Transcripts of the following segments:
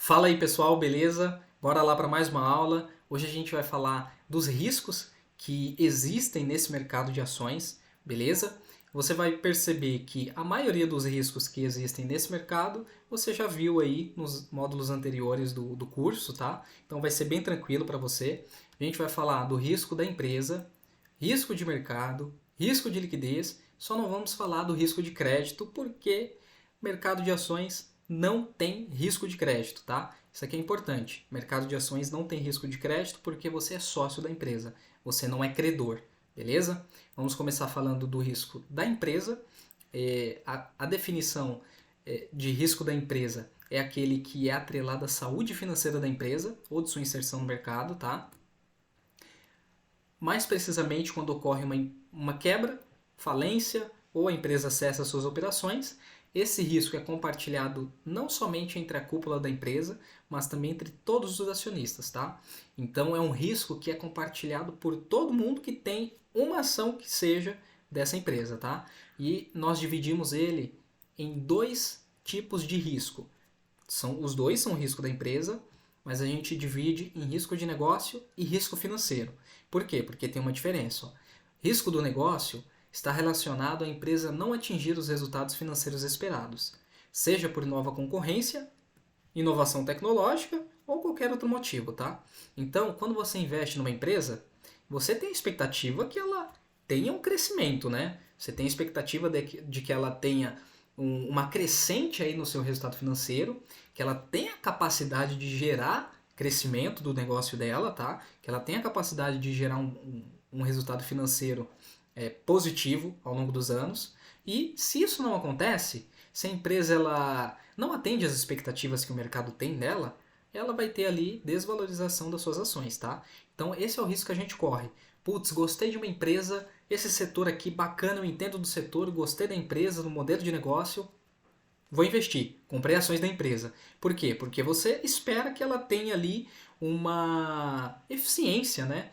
Fala aí pessoal, beleza? Bora lá para mais uma aula. Hoje a gente vai falar dos riscos que existem nesse mercado de ações, beleza? Você vai perceber que a maioria dos riscos que existem nesse mercado você já viu aí nos módulos anteriores do curso, tá? Então vai ser bem tranquilo para você. A gente vai falar do risco da empresa, risco de mercado, risco de liquidez, só não vamos falar do risco de crédito porque mercado de ações não tem risco de crédito, tá? Isso aqui é importante. Mercado de ações não tem risco de crédito porque você é sócio da empresa, você não é credor, beleza? Vamos começar falando do risco da empresa. A definição de risco da empresa é aquele que é atrelado à saúde financeira da empresa ou de sua inserção no mercado, tá? Mais precisamente quando ocorre uma quebra, falência ou a empresa cessa suas operações. Esse risco é compartilhado não somente entre a cúpula da empresa, mas também entre todos os acionistas, tá? Então é um risco que é compartilhado por todo mundo que tem uma ação que seja dessa empresa, tá? E nós dividimos ele em dois tipos de risco. Os dois são risco da empresa, mas a gente divide em risco de negócio e risco financeiro. Por quê? Porque tem uma diferença. Ó. Risco do negócio está relacionado à empresa não atingir os resultados financeiros esperados, seja por nova concorrência, inovação tecnológica ou qualquer outro motivo, tá? Então, quando você investe numa empresa, você tem a expectativa que ela tenha um crescimento, né? Você tem a expectativa de que ela tenha uma crescente aí no seu resultado financeiro, que ela tenha a capacidade de gerar crescimento do negócio dela, tá? Que ela tenha a capacidade de gerar um resultado financeiro positivo ao longo dos anos. E se isso não acontece, se a empresa ela não atende às expectativas que o mercado tem nela, ela vai ter ali desvalorização das suas ações, tá? Então esse é o risco que a gente corre. Putz, gostei de uma empresa, esse setor aqui bacana, eu entendo do setor, gostei da empresa, do modelo de negócio, vou investir, comprei ações da empresa. Por quê? Porque você espera que ela tenha ali uma eficiência, né?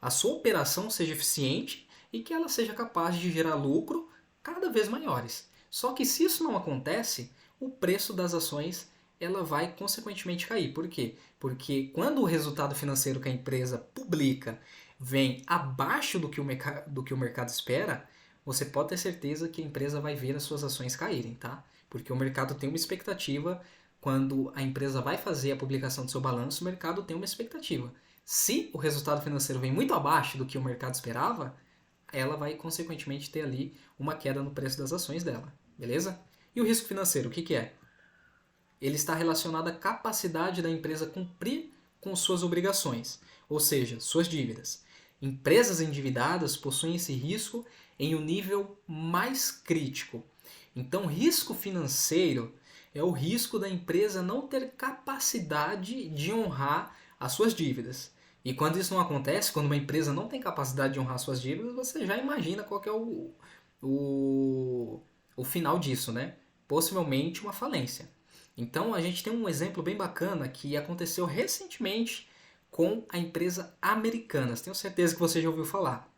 A sua operação seja eficiente e que ela seja capaz de gerar lucro cada vez maiores. Só que se isso não acontece, o preço das ações ela vai consequentemente cair. Por quê? Porque quando o resultado financeiro que a empresa publica vem abaixo do que o mercado espera, você pode ter certeza que a empresa vai ver as suas ações caírem, tá? Porque o mercado tem uma expectativa, quando a empresa vai fazer a publicação do seu balanço, o mercado tem uma expectativa. Se o resultado financeiro vem muito abaixo do que o mercado esperava, ela vai consequentemente ter ali uma queda no preço das ações dela, beleza? E o risco financeiro, o que é? Ele está relacionado à capacidade da empresa cumprir com suas obrigações, ou seja, suas dívidas. Empresas endividadas possuem esse risco em um nível mais crítico. Então, risco financeiro é o risco da empresa não ter capacidade de honrar as suas dívidas. E quando isso não acontece, quando uma empresa não tem capacidade de honrar suas dívidas, você já imagina qual que é o final disso, né? Possivelmente uma falência. Então a gente tem um exemplo bem bacana que aconteceu recentemente com a empresa Americanas. Tenho certeza que você já ouviu falar.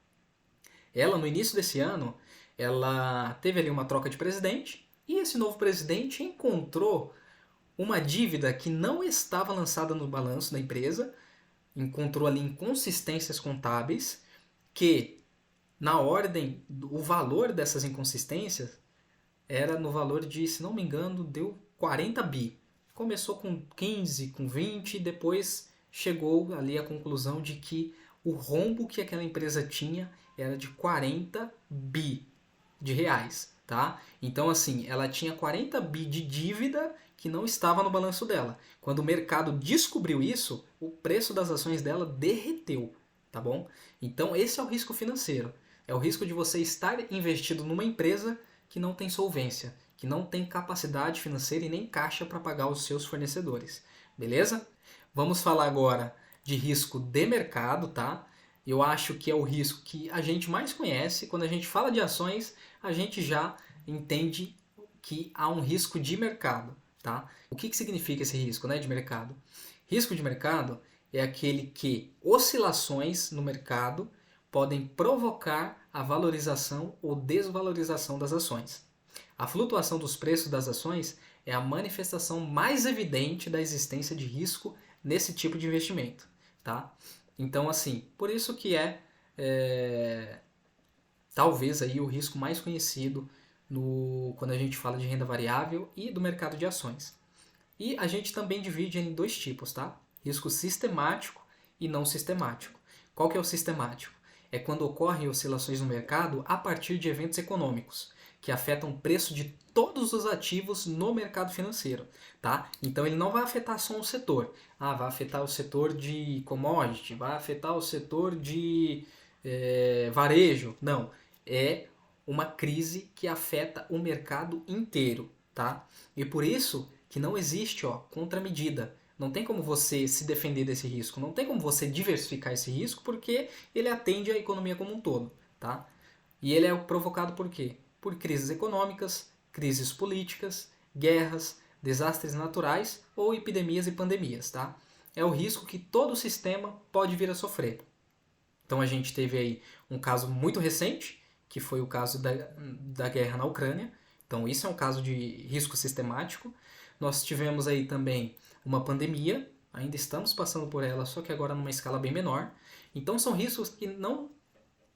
Ela, no início desse ano, ela teve ali uma troca de presidente e esse novo presidente encontrou uma dívida que não estava lançada no balanço da empresa, encontrou ali inconsistências contábeis que, na ordem, o valor dessas inconsistências era no valor de, se não me engano, deu 40 bi. Começou com 15, com 20 e depois chegou ali à conclusão de que o rombo que aquela empresa tinha era de 40 bi de reais, tá? Então assim, ela tinha 40 bi de dívida que não estava no balanço dela. Quando o mercado descobriu isso, o preço das ações dela derreteu, tá bom? Então esse é o risco financeiro. É o risco de você estar investido numa empresa que não tem solvência, que não tem capacidade financeira e nem caixa para pagar os seus fornecedores. Beleza? Vamos falar agora de risco de mercado, tá? Eu acho que é o risco que a gente mais conhece. Quando a gente fala de ações, a gente já entende que há um risco de mercado, tá? O que significa esse risco, né, de mercado? Risco de mercado é aquele que oscilações no mercado podem provocar a valorização ou desvalorização das ações. A flutuação dos preços das ações é a manifestação mais evidente da existência de risco nesse tipo de investimento, tá? Então, assim, por isso que talvez aí o risco mais conhecido quando a gente fala de renda variável e do mercado de ações. E a gente também divide em dois tipos, tá? Risco sistemático e não sistemático. Qual que é o sistemático? É quando ocorrem oscilações no mercado a partir de eventos econômicos, que afetam o preço de todos os ativos no mercado financeiro, tá? Então ele não vai afetar só um setor. Vai afetar o setor de commodity, vai afetar o setor de varejo. Não, é uma crise que afeta o mercado inteiro, tá? E por isso que não existe, contramedida. Não tem como você se defender desse risco, não tem como você diversificar esse risco, porque ele atende à economia como um todo, tá? E ele é provocado por quê? Por crises econômicas, crises políticas, guerras, desastres naturais ou epidemias e pandemias, tá? É o risco que todo sistema pode vir a sofrer. Então a gente teve aí um caso muito recente, que foi o caso da guerra na Ucrânia. Então isso é um caso de risco sistemático. Nós tivemos aí também uma pandemia, ainda estamos passando por ela, só que agora numa escala bem menor. Então são riscos que não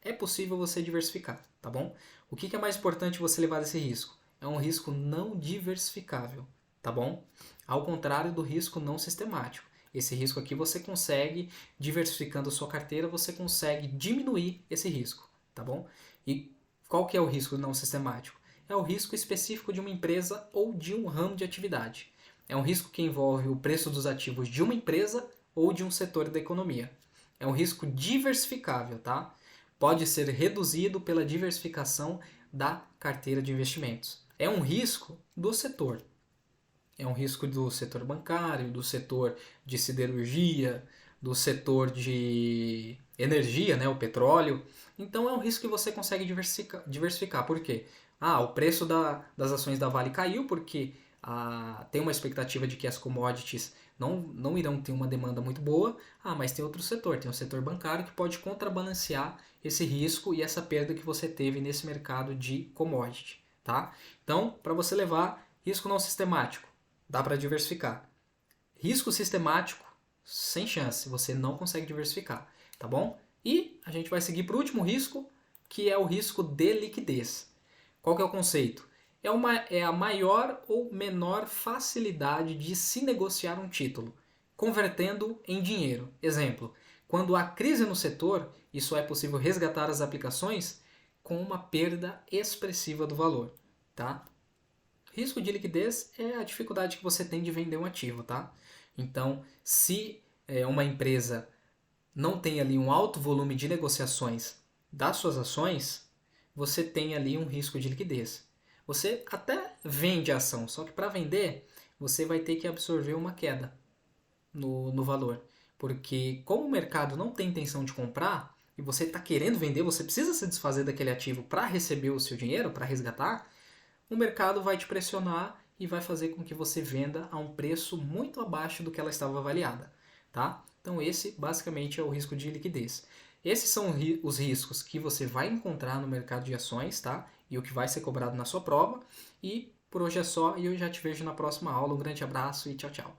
é possível você diversificar, tá bom? O que é mais importante você levar desse risco? É um risco não diversificável, tá bom? Ao contrário do risco não sistemático. Esse risco aqui você consegue, diversificando a sua carteira, você consegue diminuir esse risco, tá bom? E qual que é o risco não sistemático? É o risco específico de uma empresa ou de um ramo de atividade. É um risco que envolve o preço dos ativos de uma empresa ou de um setor da economia. É um risco diversificável, tá? Pode ser reduzido pela diversificação da carteira de investimentos. É um risco do setor. É um risco do setor bancário, do setor de siderurgia, do setor de energia, né, o petróleo. Então é um risco que você consegue diversificar. Por quê? O preço das ações da Vale caiu porque tem uma expectativa de que as commodities não irão ter uma demanda muito boa. Mas tem outro setor, tem o setor bancário que pode contrabalancear esse risco e essa perda que você teve nesse mercado de commodity, tá? Então, para você levar risco não sistemático, dá para diversificar. Risco sistemático, sem chance, você não consegue diversificar, tá bom? E a gente vai seguir para o último risco, que é o risco de liquidez. Qual que é o conceito? É a maior ou menor facilidade de se negociar um título, convertendo em dinheiro. Exemplo, quando há crise no setor e só é possível resgatar as aplicações com uma perda expressiva do valor, tá? Risco de liquidez é a dificuldade que você tem de vender um ativo, tá? Então, se uma empresa não tem ali um alto volume de negociações das suas ações, você tem ali um risco de liquidez. Você até vende a ação, só que para vender, você vai ter que absorver uma queda no valor. Porque como o mercado não tem intenção de comprar, e você está querendo vender, você precisa se desfazer daquele ativo para receber o seu dinheiro, para resgatar, o mercado vai te pressionar e vai fazer com que você venda a um preço muito abaixo do que ela estava avaliada, tá? Então esse basicamente é o risco de liquidez. Esses são os riscos que você vai encontrar no mercado de ações, tá? E o que vai ser cobrado na sua prova. E por hoje é só e eu já te vejo na próxima aula. Um grande abraço e tchau, tchau.